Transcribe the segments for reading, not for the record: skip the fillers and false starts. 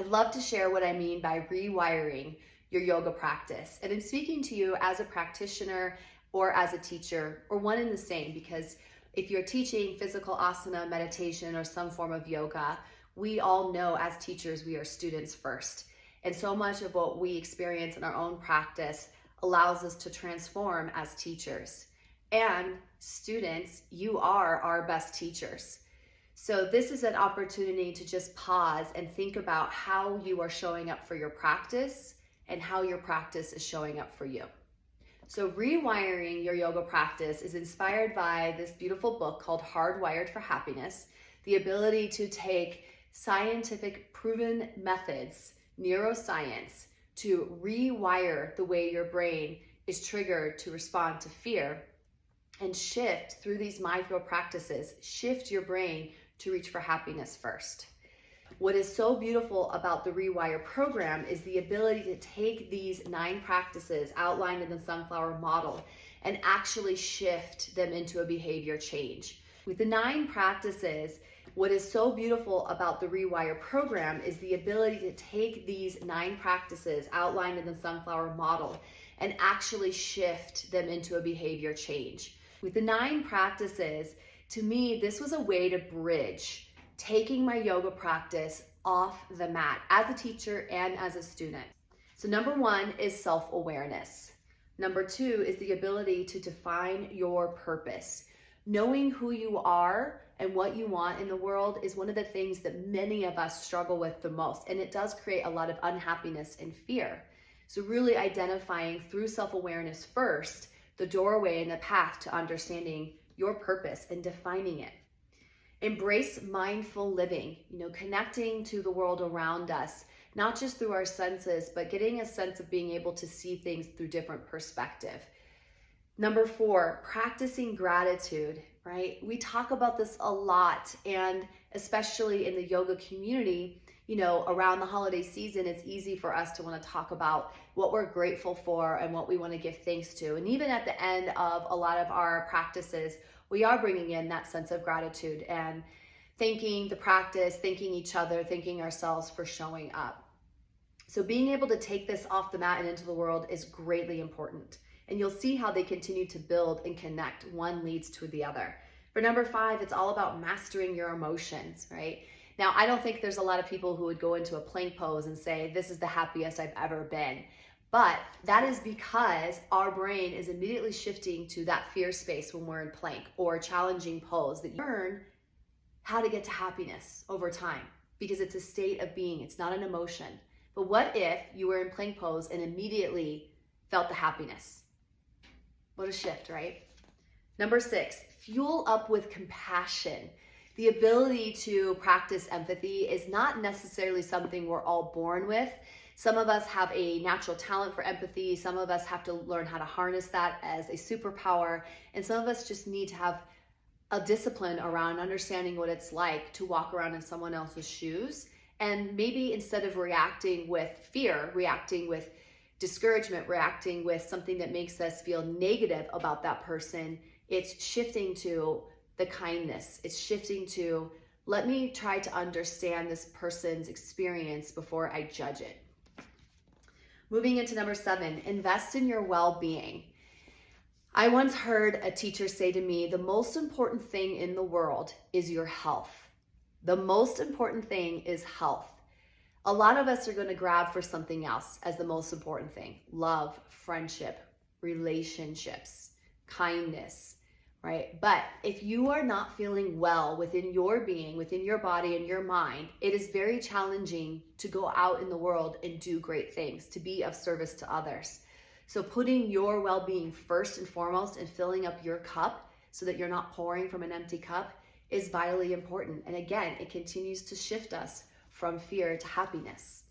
I'd love to share what I mean by rewiring your yoga practice. And I'm speaking to you as a practitioner or as a teacher, or one and the same, because if you're teaching physical asana, meditation, or some form of yoga, we all know as teachers we are students first. And so much of what we experience in our own practice allows us to transform as teachers. And students, you are our best teachers. So this is an opportunity to just pause and think about how you are showing up for your practice and how your practice is showing up for you. So rewiring your yoga practice is inspired by this beautiful book called Hardwired for Happiness, the ability to take scientific proven methods, neuroscience, to rewire the way your brain is triggered to respond to fear and shift through these micro practices, shift your brain to reach for happiness first. What is so beautiful about the Rewire program is the ability to take these 9 practices outlined in the sunflower model and actually shift them into a behavior change. With the 9 practices, what is so beautiful about the Rewire program is the ability to take these 9 practices outlined in the sunflower model and actually shift them into a behavior change. With the 9 practices, to me, this was a way to bridge taking my yoga practice off the mat as a teacher and as a student. So number 1 is self-awareness. Number 2 is the ability to define your purpose. Knowing who you are and what you want in the world is one of the things that many of us struggle with the most, and it does create a lot of unhappiness and fear. So really identifying through self-awareness first, the doorway and the path to understanding your purpose and defining it. Embrace mindful living, connecting to the world around us, not just through our senses, but getting a sense of being able to see things through different perspective. Number 4, practicing gratitude, right? We talk about this a lot, and especially in the yoga community, around the holiday season, it's easy for us to want to talk about what we're grateful for and what we want to give thanks to. And even at the end of a lot of our practices, we are bringing in that sense of gratitude and thanking the practice, thanking each other, thanking ourselves for showing up. So being able to take this off the mat and into the world is greatly important. And you'll see how they continue to build and connect. One leads to the other. For number 5, it's all about mastering your emotions, right? Now, I don't think there's a lot of people who would go into a plank pose and say, this is the happiest I've ever been. But that is because our brain is immediately shifting to that fear space when we're in plank or challenging pose, that you learn how to get to happiness over time because it's a state of being. It's not an emotion. But what if you were in plank pose and immediately felt the happiness? What a shift, right? Number 6, fuel up with compassion. The ability to practice empathy is not necessarily something we're all born with. Some of us have a natural talent for empathy. Some of us have to learn how to harness that as a superpower. And some of us just need to have a discipline around understanding what it's like to walk around in someone else's shoes. And maybe instead of reacting with fear, reacting with discouragement, reacting with something that makes us feel negative about that person, it's shifting to the kindness. It's shifting to, let me try to understand this person's experience before I judge it. Moving into number 7, invest in your well-being. I once heard a teacher say to me, the most important thing in the world is your health. The most important thing is health. A lot of us are going to grab for something else as the most important thing. Love, friendship, relationships, kindness, right? But if you are not feeling well within your being, within your body and your mind, it is very challenging to go out in the world and do great things, to be of service to others. So putting your well-being first and foremost and filling up your cup so that you're not pouring from an empty cup is vitally important. And again, it continues to shift us from fear to happiness.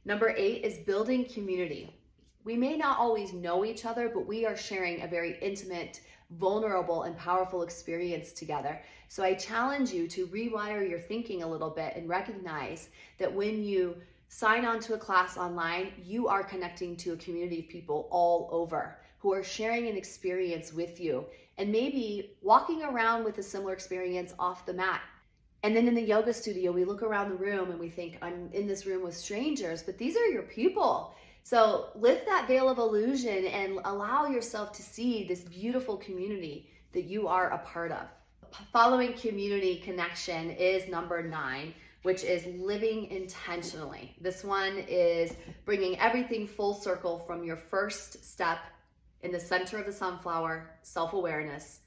Number 8 is building community. We may not always know each other, but we are sharing a very intimate, vulnerable, and powerful experience together. So I challenge you to rewire your thinking a little bit and recognize that when you sign on to a class online, you are connecting to a community of people all over who are sharing an experience with you and maybe walking around with a similar experience off the mat. And then in the yoga studio, we look around the room and we think, I'm in this room with strangers, but these are your people. So lift that veil of illusion and allow yourself to see this beautiful community that you are a part of. Following community connection is number 9, which is living intentionally. This one is bringing everything full circle from your first step in the center of the sunflower, self-awareness,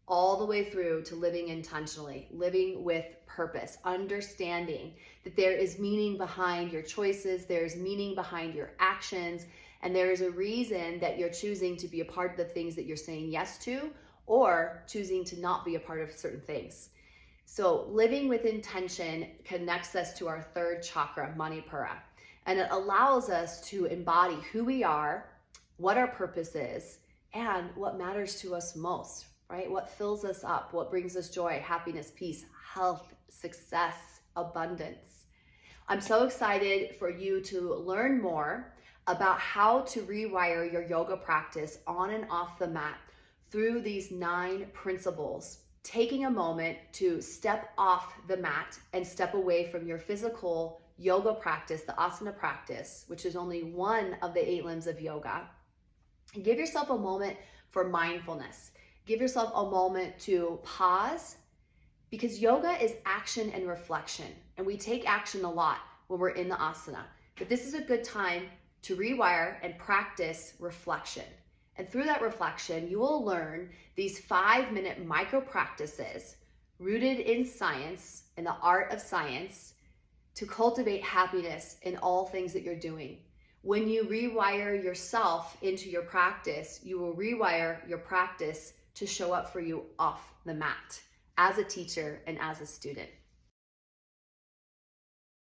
all the way through to living intentionally, living with purpose, understanding that there is meaning behind your choices, there's meaning behind your actions, and there is a reason that you're choosing to be a part of the things that you're saying yes to, or choosing to not be a part of certain things. So living with intention connects us to our 3rd chakra, Manipura, and it allows us to embody who we are, what our purpose is, and what matters to us most, right? What fills us up, what brings us joy, happiness, peace, health, success, abundance. I'm so excited for you to learn more about how to rewire your yoga practice on and off the mat through these 9 principles, taking a moment to step off the mat and step away from your physical yoga practice, the asana practice, which is only one of the 8 limbs of yoga. And give yourself a moment for mindfulness. Give yourself a moment to pause, because yoga is action and reflection, and we take action a lot when we're in the asana. But this is a good time to rewire and practice reflection. And through that reflection, you will learn these 5-minute micro practices rooted in science, in the art of science, to cultivate happiness in all things that you're doing. When you rewire yourself into your practice, you will rewire your practice to show up for you off the mat as a teacher and as a student.